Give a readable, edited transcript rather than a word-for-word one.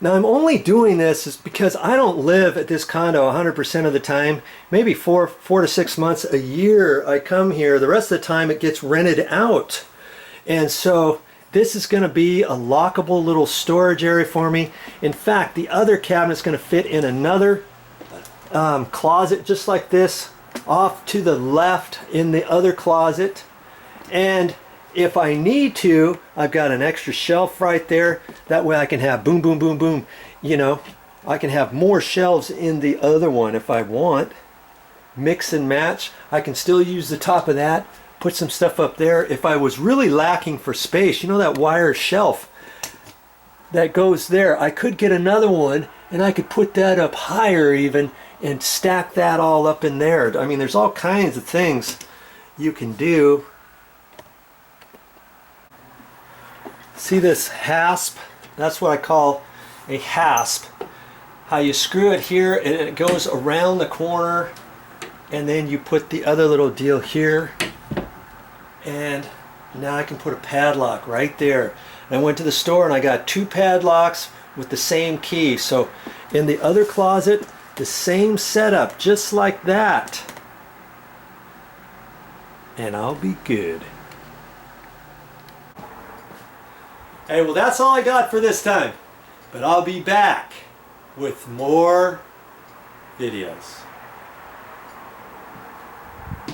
Now I'm only doing this is because I don't live at this condo 100% of the time. Maybe four to 6 months a year I come here. The rest of the time it gets rented out. And so this is going to be a lockable little storage area for me. In fact, the other cabinet's going to fit in another closet just like this, off to the left in the other closet. And if I need to, I've got an extra shelf right there. That way I can have boom, boom, boom, boom. You know, I can have more shelves in the other one if I want. Mix and match. I can still use the top of that, put some stuff up there. If I was really lacking for space, you know that wire shelf that goes there, I could get another one and I could put that up higher even and stack that all up in there. I mean, there's all kinds of things you can do. See this hasp? That's what I call a hasp. How you screw it here and it goes around the corner, and then you put the other little deal here, and now I can put a padlock right there. And I went to the store and I got 2 padlocks with the same key. So in the other closet, the same setup, just like that. And I'll be good. Hey, well, that's all I got for this time. But I'll be back with more videos.